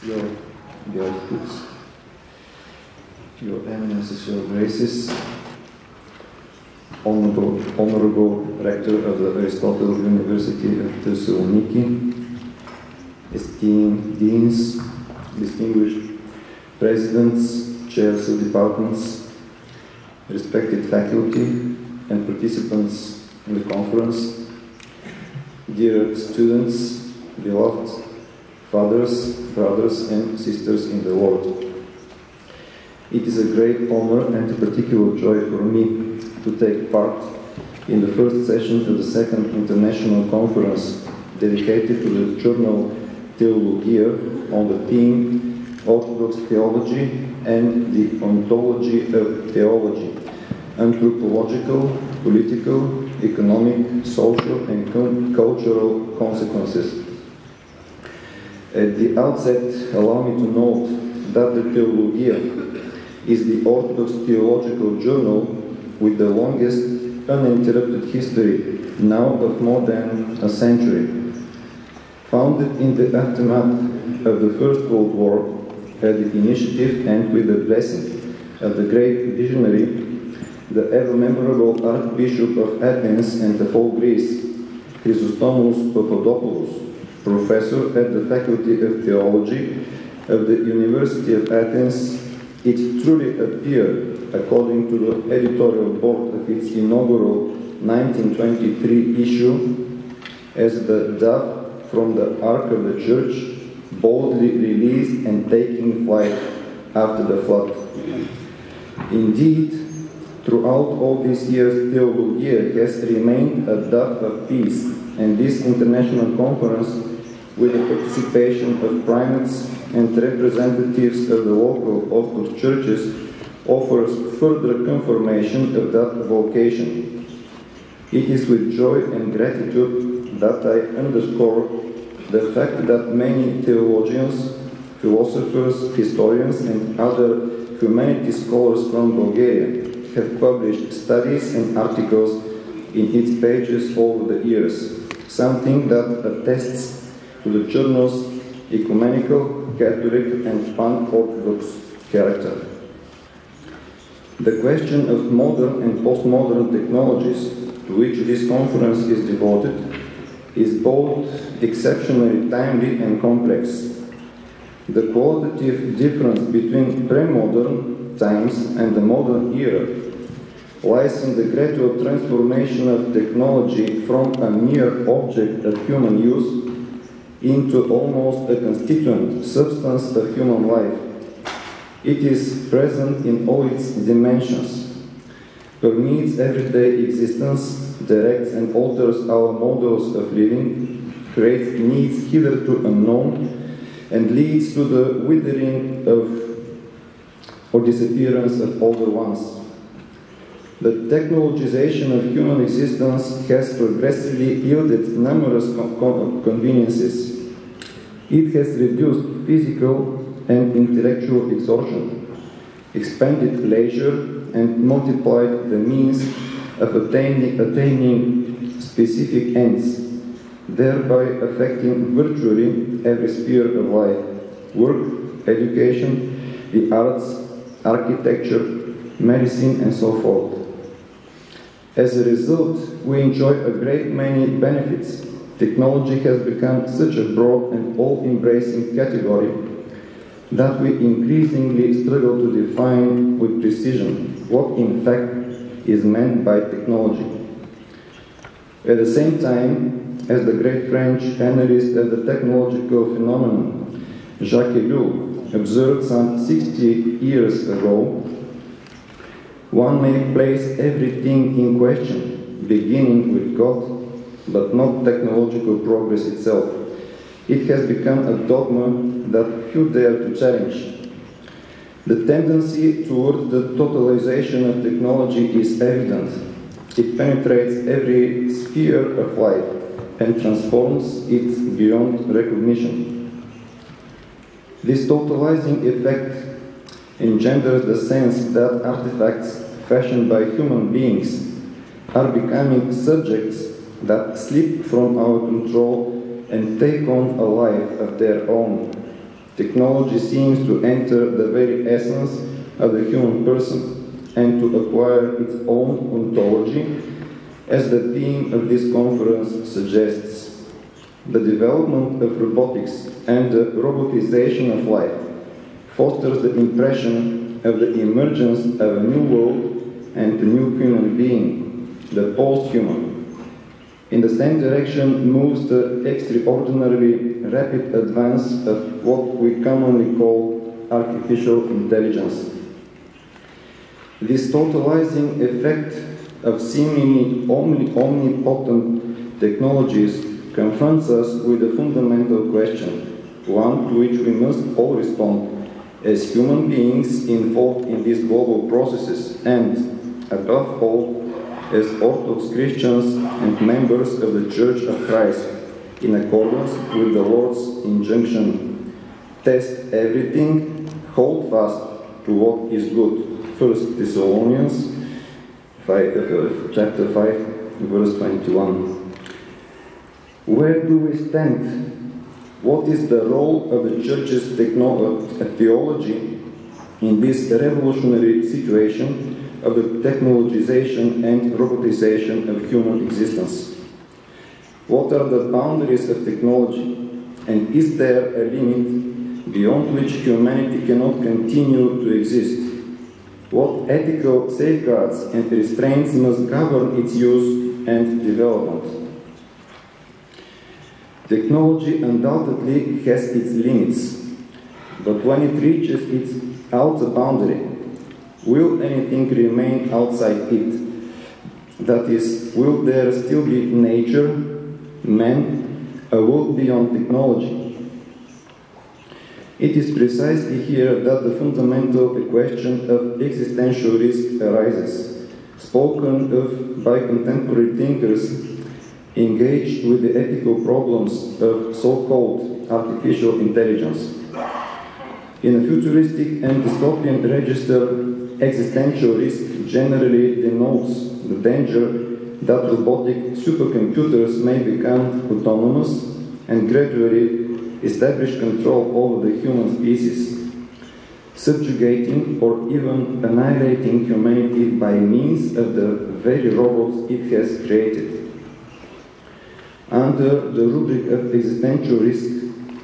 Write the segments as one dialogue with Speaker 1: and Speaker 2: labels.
Speaker 1: Your Hoods, Your Eminences, Your Graces, Honorable Rector of the Aristotle University of Thessaloniki, esteemed deans, distinguished presidents, chairs of departments, respected faculty, and participants in the conference, dear students, beloved fathers, brothers, and sisters in the Lord. It is a great honor and a particular joy for me to take part in the first session of the second international conference dedicated to the journal Theologia on the theme Orthodox Theology and the Ontology of Theology, Anthropological, Political, Economic, Social, and Cultural Consequences. At the outset, allow me to note that the Theologia is the Orthodox theological journal with the longest uninterrupted history, now of more than a century. Founded in the aftermath of the First World War, at the initiative and with the blessing of the great visionary, the ever-memorable Archbishop of Athens and of all Greece, Chrysostomos Papadopoulos, professor at the Faculty of Theology of the University of Athens, it truly appeared, according to the editorial board of its inaugural 1923 issue, as the dove from the ark of the church, boldly released and taking flight after the flood. Indeed, throughout all these years, Theologia has remained a dove of peace, and this international conference, with the participation of primates and representatives of the local Orthodox churches, offers further confirmation of that vocation. It is with joy and gratitude that I underscore the fact that many theologians, philosophers, historians, and other humanities scholars from Bulgaria have published studies and articles in its pages over the years, something that attests to the journal's ecumenical, Catholic, and pan-Orthodox character. The question of modern and postmodern technologies, to which this conference is devoted, is both exceptionally timely and complex. The qualitative difference between pre-modern times and the modern era lies in the gradual transformation of technology from a mere object of human use into almost a constituent substance of human life. It is present in all its dimensions, permeates everyday existence, directs and alters our models of living, creates needs hitherto unknown, and leads to the withering of or disappearance of older ones. The technologization of human existence has progressively yielded numerous conveniences. It has reduced physical and intellectual exhaustion, expanded leisure, and multiplied the means of attaining specific ends, thereby affecting virtually every sphere of life: work, education, the arts, architecture, medicine, and so forth. As a result, we enjoy a great many benefits. Technology has become such a broad and all-embracing category that we increasingly struggle to define with precision what in fact is meant by technology. At the same time, as the great French analyst of the technological phenomenon, Jacques Ellul, observed some 60 years ago, one may place everything in question, beginning with God, but not technological progress itself. It has become a dogma that few dare to challenge. The tendency towards the totalization of technology is evident. It penetrates every sphere of life and transforms it beyond recognition. This totalizing effect engenders the sense that artifacts fashioned by human beings are becoming subjects that slip from our control and take on a life of their own. Technology seems to enter the very essence of the human person and to acquire its own ontology, as the theme of this conference suggests. The development of robotics and the robotization of life fosters the impression of the emergence of a new world and a new human being, the post-human. In the same direction moves the extraordinarily rapid advance of what we commonly call artificial intelligence. This totalizing effect of seemingly omnipotent technologies confronts us with a fundamental question, one to which we must all respond as human beings involved in these global processes and, above all, as Orthodox Christians and members of the Church of Christ, in accordance with the Lord's injunction, test everything, hold fast to what is good. 1 Thessalonians chapter 5, verse 21. Where do we stand? What is the role of the Church's theology in this revolutionary situation of the technologization and robotization of human existence? What are the boundaries of technology? And is there a limit beyond which humanity cannot continue to exist? What ethical safeguards and restraints must govern its use and development? Technology undoubtedly has its limits, but when it reaches its outer boundary, will anything remain outside it? That is, will there still be nature, man, a world beyond technology? It is precisely here that the fundamental question of existential risk arises, spoken of by contemporary thinkers engaged with the ethical problems of so-called artificial intelligence. In a futuristic and dystopian register, existential risk generally denotes the danger that robotic supercomputers may become autonomous and gradually establish control over the human species, subjugating or even annihilating humanity by means of the very robots it has created. Under the rubric of existential risk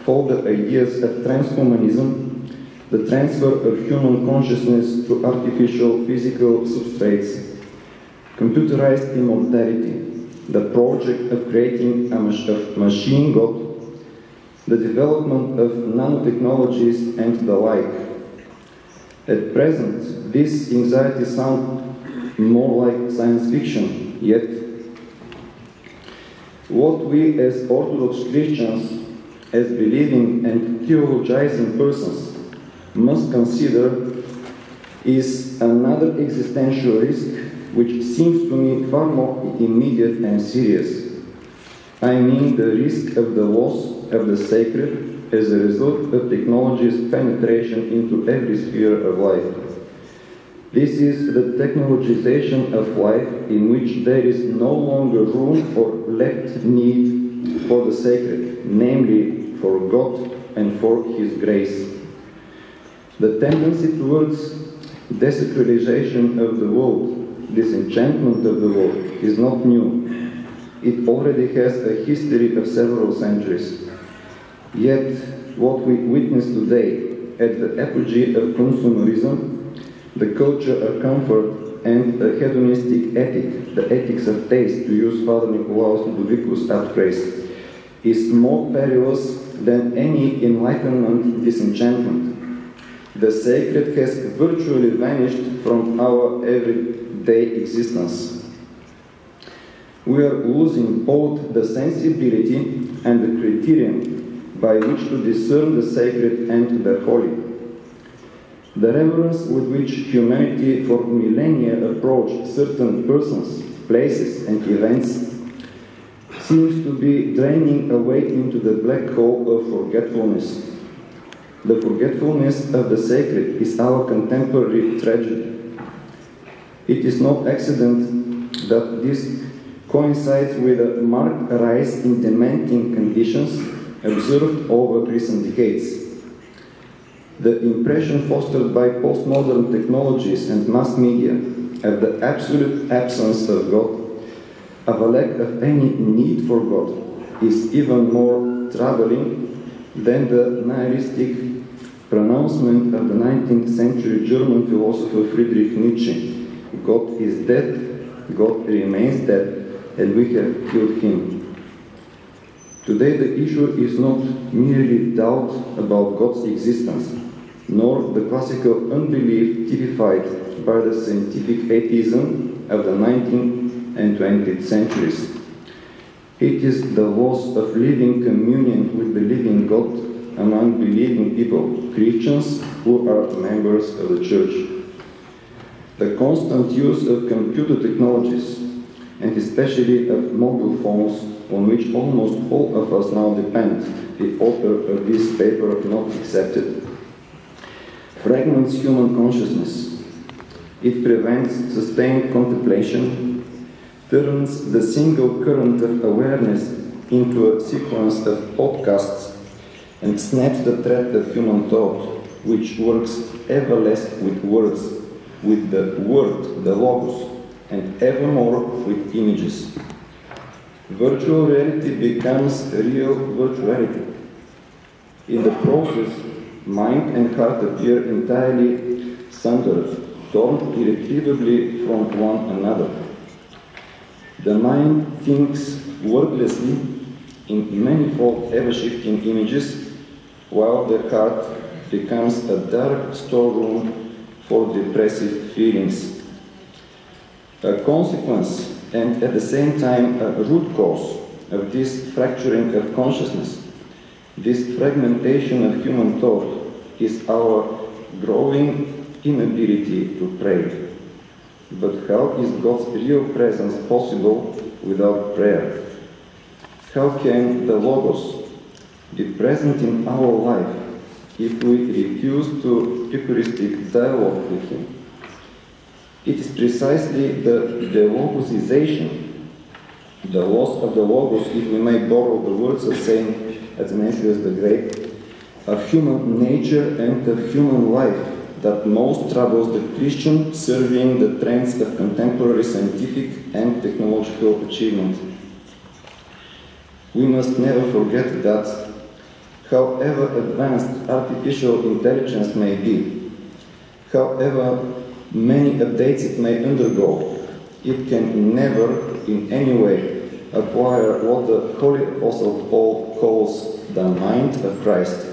Speaker 1: fall the ideas of transhumanism, the transfer of human consciousness to artificial physical substrates, computerized immortality, the project of creating a machine god, the development of nanotechnologies and the like. At present, these anxieties sound more like science fiction, yet what we as Orthodox Christians, as believing and theologizing persons, must consider is another existential risk which seems to me far more immediate and serious. I mean the risk of the loss of the sacred as a result of technology's penetration into every sphere of life. This is the technologization of life in which there is no longer room or left need for the sacred, namely for God and for His grace. The tendency towards desacralization of the world, disenchantment of the world, is not new. It already has a history of several centuries. Yet, what we witness today at the apogee of consumerism, the culture of comfort, and a hedonistic ethic, the ethics of taste, to use Father Nicolaus Ludovicus' phrase, is more perilous than any Enlightenment disenchantment. The sacred has virtually vanished from our everyday existence. We are losing both the sensibility and the criterion by which to discern the sacred and the holy. The reverence with which humanity for millennia approached certain persons, places, and events seems to be draining away into the black hole of forgetfulness. The forgetfulness of the sacred is our contemporary tragedy. It is no accident that this coincides with a marked rise in demanding conditions observed over recent decades. The impression fostered by postmodern technologies and mass media of the absolute absence of God, of a lack of any need for God, is even more troubling than the nihilistic pronouncement of the 19th century German philosopher Friedrich Nietzsche. God is dead, God remains dead, and we have killed him. Today the issue is not merely doubt about God's existence, nor the classical unbelief typified by the scientific atheism of the 19th and 20th centuries. It is the loss of living communion with the living God among believing people, Christians who are members of the Church. The constant use of computer technologies, and especially of mobile phones, on which almost all of us now depend, the author of this paper not accepted, fragments human consciousness. It prevents sustained contemplation, turns the single current of awareness into a sequence of podcasts, and snaps the thread of human thought, which works ever less with words, with the word, the logos, and ever more with images. Virtual reality becomes real virtuality. In the process, mind and heart appear entirely sundered, torn irretrievably from one another. The mind thinks wordlessly in manifold ever-shifting images, while the heart becomes a dark storeroom for depressive feelings. A consequence, and at the same time a root cause, of this fracturing of consciousness, this fragmentation of human thought, is our growing inability to pray. But how is God's real presence possible without prayer? How can the Logos be present in our life if we refuse to Eucharistic dialogue with Him? It is precisely the delogosization, the loss of the Logos, if we may borrow the words of Saint Athanasius the Great, of human nature and of human life, that most troubles the Christian serving the trends of contemporary scientific and technological achievement. We must never forget that, however advanced artificial intelligence may be, however many updates it may undergo, it can never in any way acquire what the Holy Apostle Paul calls the mind of Christ,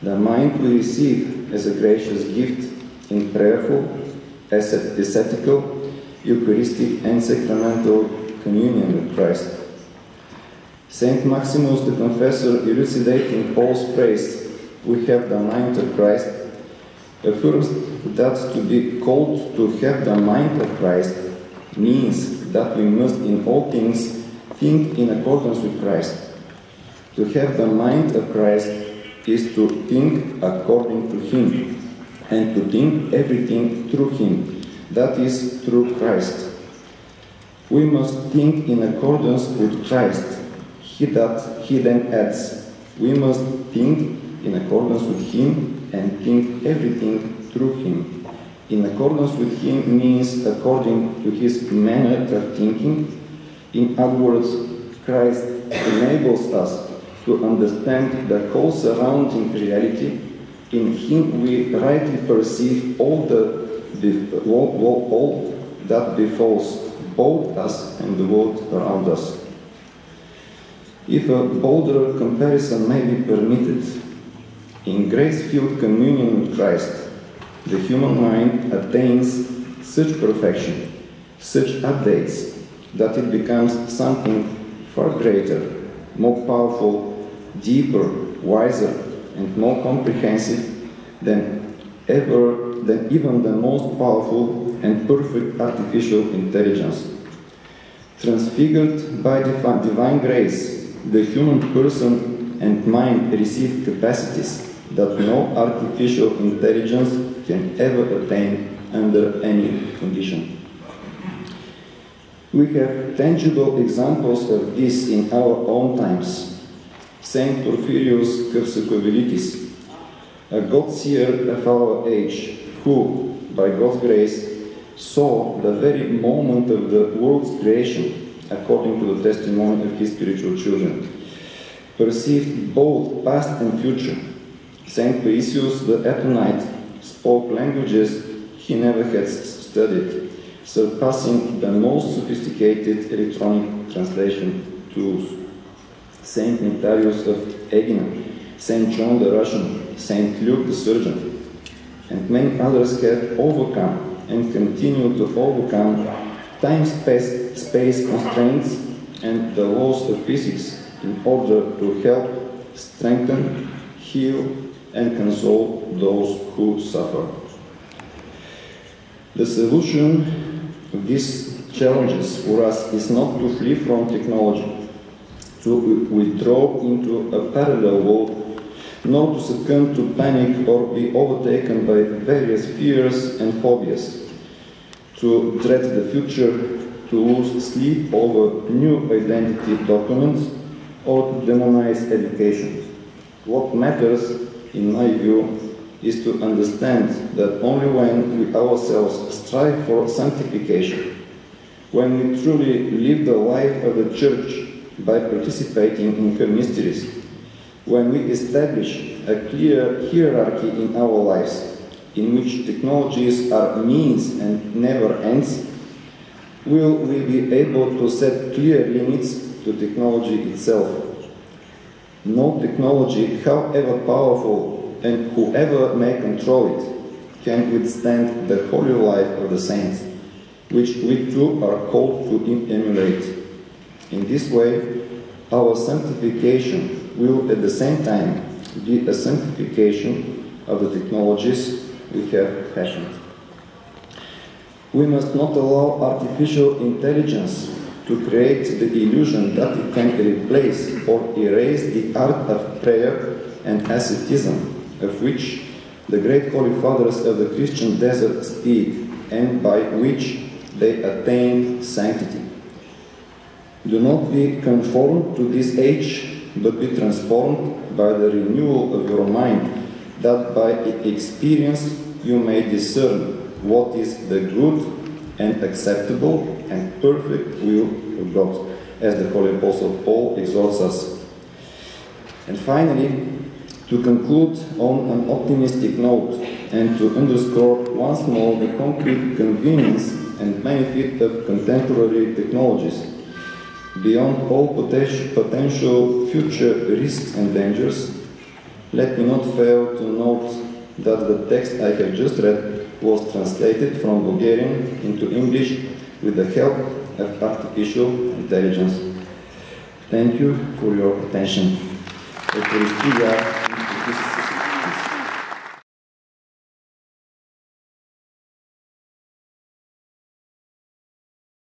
Speaker 1: the mind we receive as a gracious gift in prayerful, ascetical, Eucharistic and sacramental communion with Christ. Saint Maximus the Confessor, elucidating Paul's phrase, "We have the mind of Christ," affirms that to be called to have the mind of Christ means that we must in all things think in accordance with Christ. To have the mind of Christ is to think according to Him, and to think everything through Him, that is, through Christ. We must think in accordance with Christ. He then adds, we must think in accordance with Him and think everything through Him. In accordance with Him means according to His manner of thinking. In other words, Christ enables us to understand the whole surrounding reality. In Him we rightly perceive all that befalls both us and the world around us. If a bolder comparison may be permitted, in grace-filled communion with Christ, the human mind attains such perfection, such updates, that it becomes something far greater, more powerful, deeper, wiser, and more comprehensive than even the most powerful and perfect artificial intelligence. Transfigured by divine grace, the human person and mind receive capacities that no artificial intelligence can ever attain under any condition. We have tangible examples of this in our own times. Saint Porphyrios Krsakoulitis, a God-seer of our age, who, by God's grace, saw the very moment of the world's creation, according to the testimony of his spiritual children, perceived both past and future. Saint Paisius the Etonite spoke languages he never had studied, surpassing the most sophisticated electronic translation tools. Saint Nectarius of Egina, Saint John the Russian, Saint Luke the Surgeon, and many others have overcome and continue to overcome time-space constraints and the laws of physics in order to help, strengthen, heal, and console those who suffer. The solution of these challenges for us is not to flee from technology, to withdraw into a parallel world, nor to succumb to panic or be overtaken by various fears and phobias, to dread the future, to lose sleep over new identity documents, or to demonize education. What matters, in my view, is to understand that only when we ourselves strive for sanctification, when we truly live the life of the Church by participating in her mysteries, when we establish a clear hierarchy in our lives, in which technologies are means and never ends, will we be able to set clear limits to technology itself. No technology, however powerful, and whoever may control it, can withstand the holy life of the saints, which we too are called to emulate. In this way, our sanctification will at the same time be a sanctification of the technologies we have fashioned. We must not allow artificial intelligence to create the illusion that it can replace or erase the art of prayer and asceticism, of which the great holy fathers of the Christian desert speak, and by which they attained sanctity. Do not be conformed to this age, but be transformed by the renewal of your mind, that by experience you may discern what is the good and acceptable and perfect will of God, as the Holy Apostle Paul exhorts us. And finally, to conclude on an optimistic note and to underscore once more the concrete convenience and benefit of contemporary technologies, beyond all potential future risks and dangers, let me not fail to note that the text I have just read was translated from Bulgarian into English with the help of artificial intelligence. Thank you for your attention.